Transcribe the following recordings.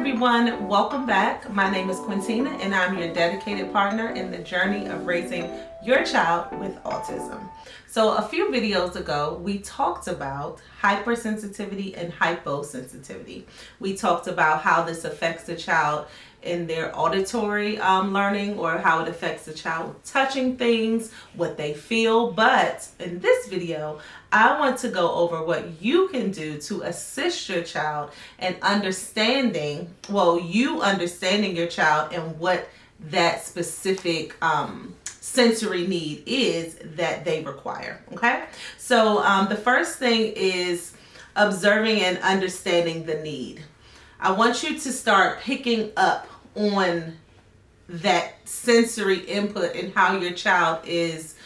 everyone, welcome back. My name is Quintina and I'm your dedicated partner in the journey of raising your child with autism. So a few videos ago, we talked about hypersensitivity and hyposensitivity. We talked about how this affects the child in their auditory learning, or how it affects the child touching things, what they feel. But in this video, I want to go over what you can do to assist your child in understanding, you understanding your child and what that specific sensory need is that they require. Okay, so the first thing is observing and understanding the need. I want you to start picking up on that sensory input and how your child is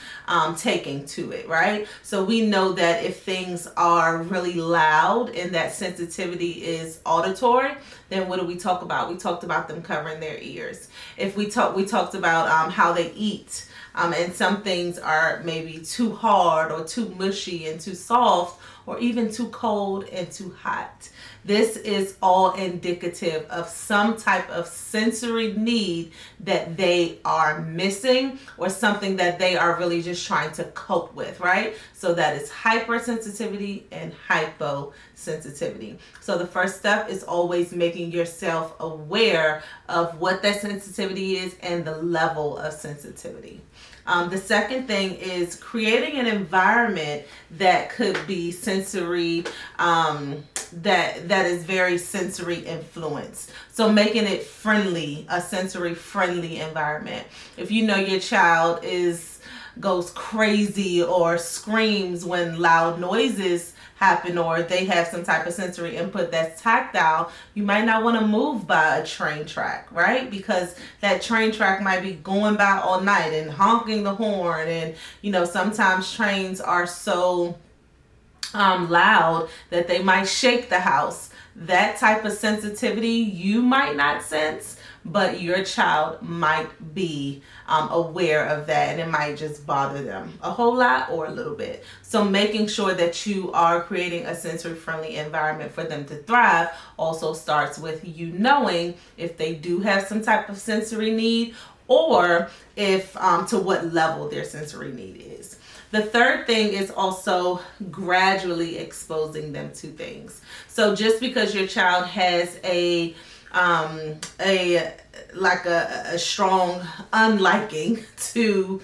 taking to it, right? So we know that if things are really loud and that sensitivity is auditory, then what do we talk about? We talked about them covering their ears. If we talked about how they eat, and some things are maybe too hard or too mushy and too soft, or even too cold and too hot. This is all indicative of some type of sensory need that they are missing, or something that they are really just trying to cope with, right? So that is hypersensitivity and hyposensitivity. So the first step is always making yourself aware of what that sensitivity is and the level of sensitivity. The second thing is creating an environment that could be sensory, that is very sensory influenced. So making it friendly, a sensory friendly environment. If you know your child goes crazy or screams when loud noises happen, or they have some type of sensory input that's tactile, you might not want to move by a train track, right? Because that train track might be going by all night and honking the horn, and sometimes trains are so loud that they might shake the house. That type of sensitivity you might not sense, but your child might be aware of that, and it might just bother them a whole lot or a little bit. So making sure that you are creating a sensory friendly environment for them to thrive also starts with you knowing if they do have some type of sensory need, or if to what level their sensory need is. The third thing is also gradually exposing them to things. So just because your child has a strong unliking to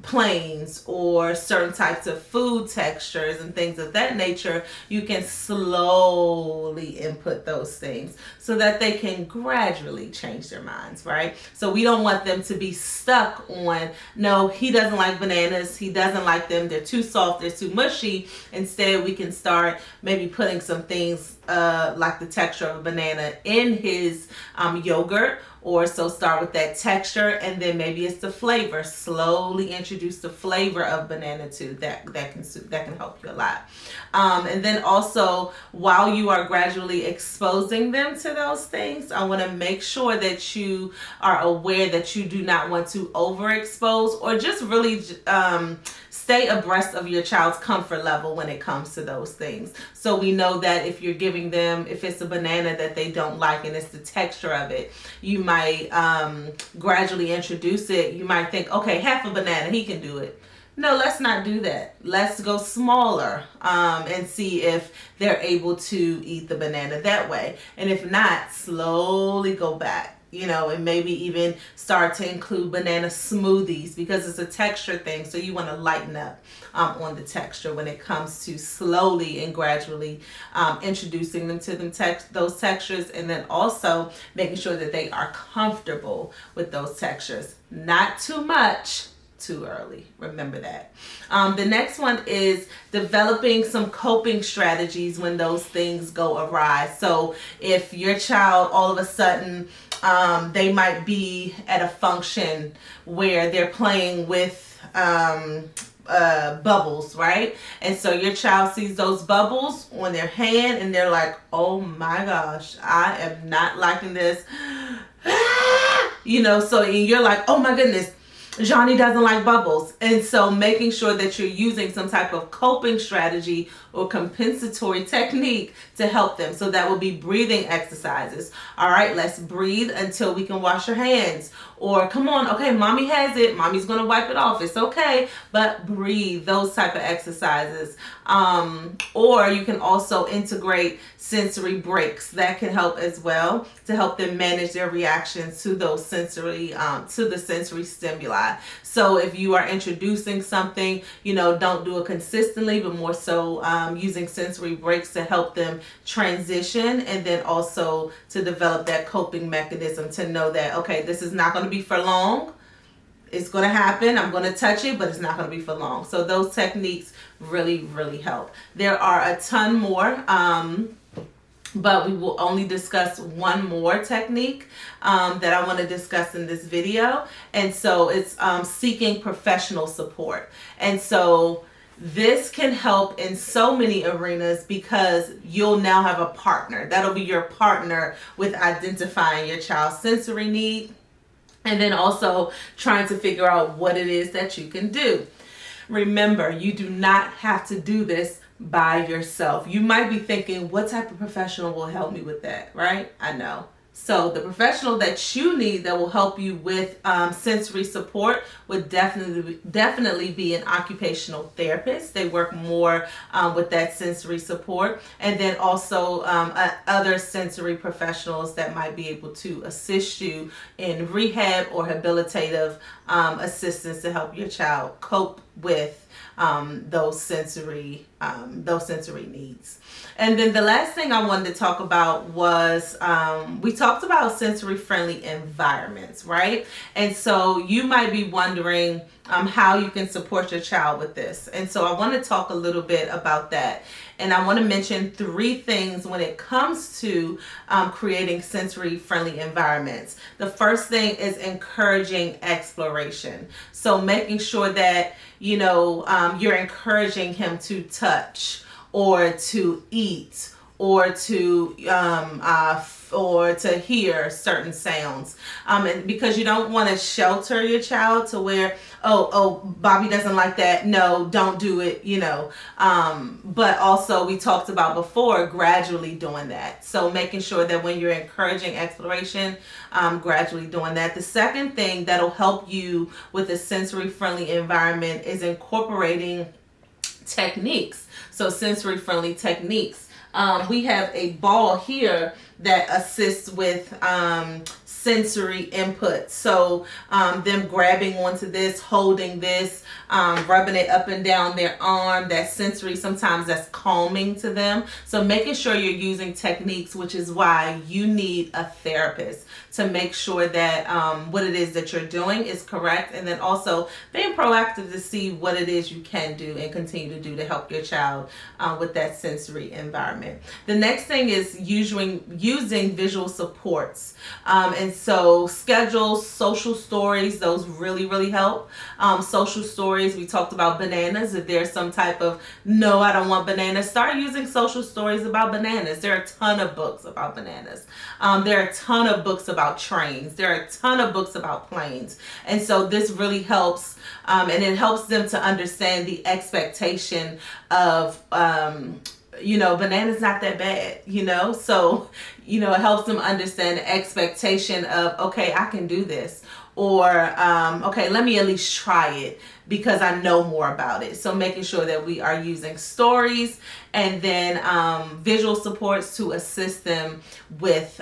planes or certain types of food textures and things of that nature, you can slowly input those things so that they can gradually change their minds, right? So we don't want them to be stuck on, no, he doesn't like bananas, he doesn't like them, they're too soft, they're too mushy. Instead, we can start maybe putting some things like the texture of a banana in his yogurt, or so start with that texture, and then maybe it's the flavor. Slowly introduce the flavor of banana too. That can help you a lot. And then also, while you are gradually exposing them to those things, I want to make sure that you are aware that you do not want to overexpose, or just really stay abreast of your child's comfort level when it comes to those things. So we know that if you're giving them, if it's a banana that they don't like and it's the texture of it, you might gradually introduce it. You might think, okay, half a banana, he can do it. No, let's not do that. Let's go smaller and see if they're able to eat the banana that way. And if not, slowly go back. And maybe even start to include banana smoothies, because it's a texture thing. So you want to lighten up on the texture when it comes to slowly and gradually introducing them to those textures, and then also making sure that they are comfortable with those textures. Not too much, too early. Remember that. The next one is developing some coping strategies when those things go awry. So if your child all of a sudden they might be at a function where they're playing with bubbles, right? And so your child sees those bubbles on their hand and they're like, oh my gosh, I am not liking this. So and you're like, oh my goodness, Johnny doesn't like bubbles. And so making sure that you're using some type of coping strategy or compensatory technique to help them. So that will be breathing exercises. All right, let's breathe until we can wash your hands. Or come on, okay, mommy has it. Mommy's going to wipe it off. It's okay. But breathe, those type of exercises. Or you can also integrate sensory breaks. That can help as well to help them manage their reactions to those sensory, to the sensory stimuli. So if you are introducing something, don't do it consistently, but more so using sensory breaks to help them transition, and then also to develop that coping mechanism to know that, okay, this is not going to be for long. It's going to happen. I'm going to touch it, but it's not going to be for long. So those techniques really, really help. There are a ton more, but we will only discuss one more technique that I want to discuss in this video. And so it's seeking professional support. And so this can help in so many arenas because you'll now have a partner. That'll be your partner with identifying your child's sensory need, and then also trying to figure out what it is that you can do. Remember, you do not have to do this by yourself. You might be thinking, what type of professional will help me with that, right? I know. So the professional that you need that will help you with sensory support would definitely be an occupational therapist. They work more with that sensory support. And then also other sensory professionals that might be able to assist you in rehab or rehabilitative assistance to help your child cope with those sensory needs. And then the last thing I wanted to talk about was we talked about sensory friendly environments, right? And so you might be wondering how you can support your child with this. And so I want to talk a little bit about that. And I want to mention 3 things when it comes to creating sensory friendly environments. The first thing is encouraging exploration. So making sure that, you're encouraging him to touch or to eat or to hear certain sounds, and because you don't want to shelter your child to where Bobby doesn't like that, no, don't do it, but also we talked about before gradually doing that. So making sure that when you're encouraging exploration, gradually doing that. The second thing that'll help you with a sensory friendly environment is incorporating techniques. So sensory friendly techniques. We have a ball here that assists with sensory input. So them grabbing onto this, holding this, rubbing it up and down their arm, that sensory, sometimes that's calming to them. So making sure you're using techniques, which is why you need a therapist to make sure that what it is that you're doing is correct, and then also being proactive to see what it is you can do and continue to do to help your child with that sensory environment. The next thing is using visual supports, and so schedules, social stories, those really, really help. Social stories, we talked about bananas. If there's some type of, no, I don't want bananas, start using social stories about bananas. There are a ton of books about bananas. There are a ton of books about trains. There are a ton of books about planes. And so this really helps, and it helps them to understand the expectation of, banana's not that bad, so, it helps them understand the expectation of, okay, I can do this. Or, okay, let me at least try it because I know more about it. So making sure that we are using stories and then visual supports to assist them with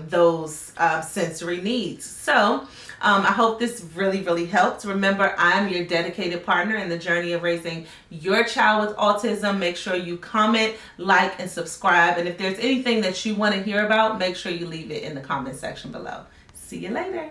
those sensory needs. So I hope this really, really helped. Remember, I'm your dedicated partner in the journey of raising your child with autism. Make sure you comment, like, and subscribe. And if there's anything that you want to hear about, make sure you leave it in the comment section below. See you later.